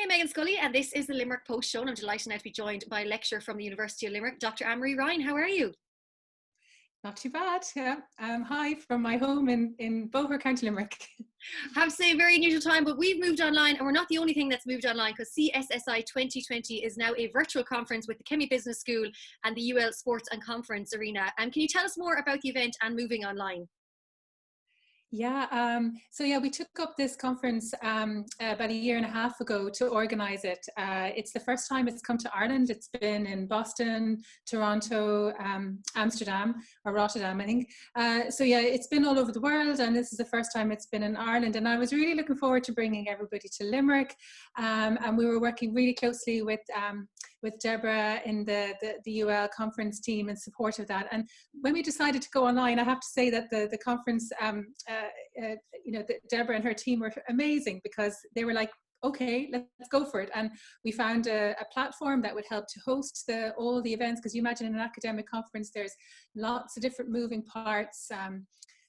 I'm Meghann Scully, and this is the Limerick Post Show, and I'm delighted now to be joined by a lecturer from the University of Limerick, Dr. Annmarie Ryan. How are you? Not too bad, yeah. Hi from my home in Beaufort, County Limerick. I have to say, a very unusual time, but we've moved online, and we're not the only thing that's moved online, because CSSI 2020 is now a virtual conference with the Kemmy Business School and the UL Sports and Conference Arena. Can you tell us more about the event and moving online? Yeah, we took up this conference about a year and a half ago to organise it. It's the first time it's come to Ireland. It's been in Boston, Toronto, Amsterdam, or Rotterdam, I think. It's been all over the world, and this is the first time it's been in Ireland. And I was really looking forward to bringing everybody to Limerick. And we were working really closely with Deborah in the UL conference team in support of that. And when we decided to go online, I have to say that the conference, Deborah and her team were amazing, because they were like, okay, let's go for it. And we found a platform that would help to host all the events, because you imagine in an academic conference, there's lots of different moving parts,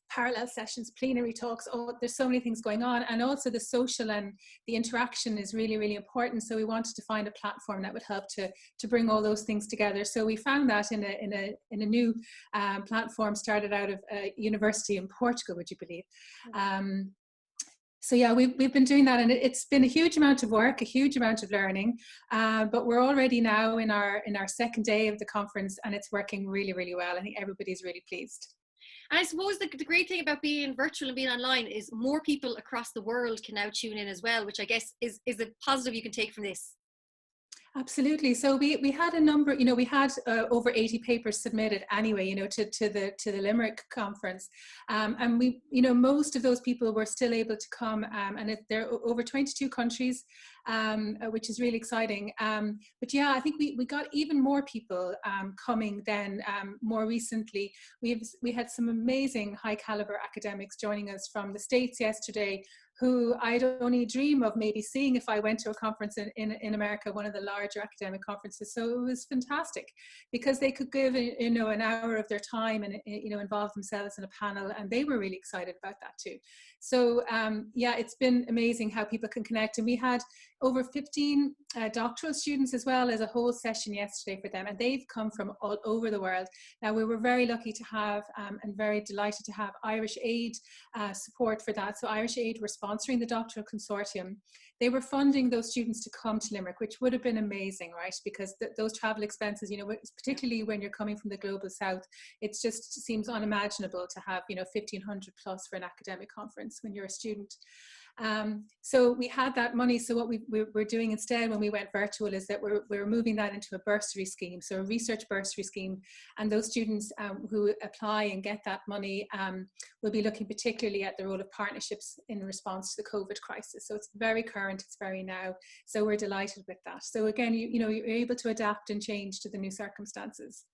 parallel sessions, plenary talks. There's so many things going on, and also the social and the interaction is really, really important. So we wanted to find a platform that would help to bring all those things together. So we found that in a new platform started out of a university in Portugal, would you believe? We've been doing that, and it's been a huge amount of work, a huge amount of learning, but we're already now in our second day of the conference, and it's working really, really well. I think everybody's really pleased. And I suppose the great thing about being virtual and being online is more people across the world can now tune in as well, which I guess is a positive you can take from this. Absolutely. So we had a number, we had over 80 papers submitted anyway, to the Limerick conference. And we, most of those people were still able to come, and they're over 22 countries, which is really exciting. But yeah, I think we got even more people coming then. More recently, we had some amazing high caliber academics joining us from the States yesterday, who I'd only dream of maybe seeing if I went to a conference in America, one of the larger academic conferences. So it was fantastic, because they could give an hour of their time and involve themselves in a panel, and they were really excited about that too. So it's been amazing how people can connect, and we had over 15 doctoral students as well as a whole session yesterday for them, and they've come from all over the world. Now, we were very lucky to have and very delighted to have Irish Aid support for that. So Irish Aid were sponsoring the doctoral consortium. They were funding those students to come to Limerick, which would have been amazing, right? Because those travel expenses, particularly when you're coming from the global south, it just seems unimaginable to have 1,500 plus for an academic conference when you're a student. So we had that money. So what we're doing instead when we went virtual is that we're moving that into a bursary scheme, so a research bursary scheme, and those students who apply and get that money will be looking particularly at the role of partnerships in response to the COVID crisis. So it's very current, it's very now. So we're delighted with that. So again, you're able to adapt and change to the new circumstances.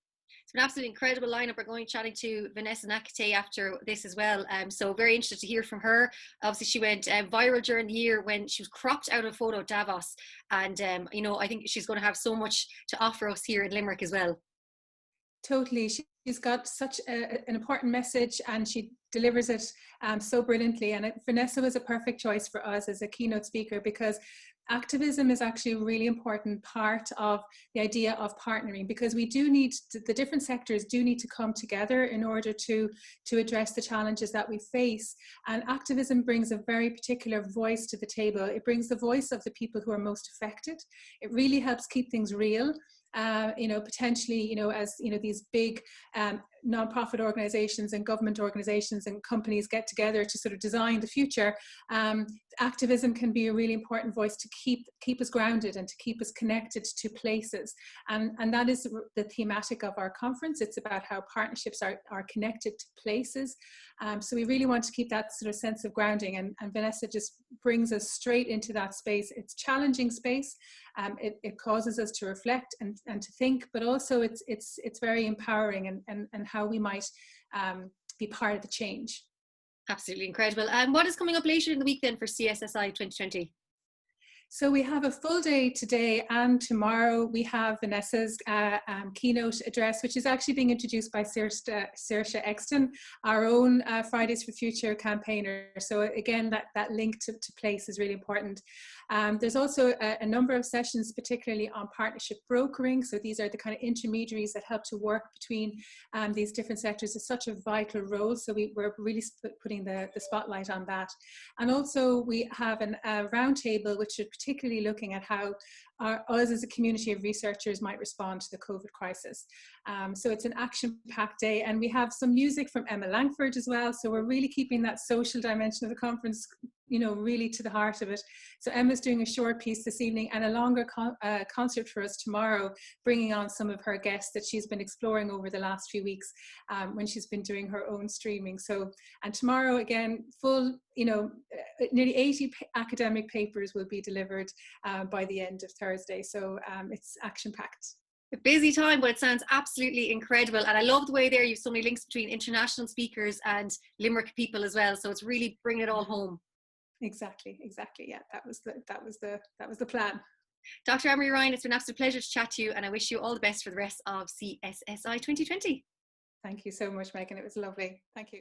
It's been an absolutely incredible lineup. We're going chatting to Vanessa Nakate after this as well. So very interested to hear from her. Obviously, she went viral during the year when she was cropped out of a photo at Davos. And, I think she's going to have so much to offer us here in Limerick as well. Totally. She's got such an important message, and she delivers it so brilliantly. And Vanessa was a perfect choice for us as a keynote speaker, because activism is actually a really important part of the idea of partnering, because we do need the different sectors do need to come together in order to address the challenges that we face. And activism brings a very particular voice to the table. It brings the voice of the people who are most affected. It really helps keep things real. Potentially, as these big non-profit organizations and government organizations and companies get together to sort of design the future, activism can be a really important voice to keep us grounded and to keep us connected to places. And that is the thematic of our conference. It's about how partnerships are connected to places. So we really want to keep that sort of sense of grounding, and Vanessa just brings us straight into that space. It's challenging space. It causes us to reflect and to think, but also it's very empowering, and how we might be part of the change. Absolutely incredible. And what is coming up later in the week then for CSSI 2020? So we have a full day today, and tomorrow we have Vanessa's keynote address, which is actually being introduced by Saoirse Exton, our own Fridays for Future campaigner. So again, that link to place is really important. There's also a number of sessions, particularly on partnership brokering. So these are the kind of intermediaries that help to work between these different sectors. It's such a vital role. So we're really putting the spotlight on that. And also we have a roundtable, which is particularly looking at how us as a community of researchers might respond to the COVID crisis. So it's an action-packed day, and we have some music from Emma Langford as well. So we're really keeping that social dimension of the conference, you know, really to the heart of it. So Emma's doing a short piece this evening and a longer concert for us tomorrow, bringing on some of her guests that she's been exploring over the last few weeks when she's been doing her own streaming. So, and tomorrow again, full, you know, nearly 80 academic papers will be delivered by the end of Thursday. So it's action-packed. A busy time, but it sounds absolutely incredible. And I love the way there you've so many links between international speakers and Limerick people as well. So it's really bringing it all home. Exactly. Yeah, that was the plan. Dr. Annmarie Ryan, it's been an absolute pleasure to chat to you, and I wish you all the best for the rest of CSSI 2020. Thank you so much, Meghann. It was lovely. Thank you.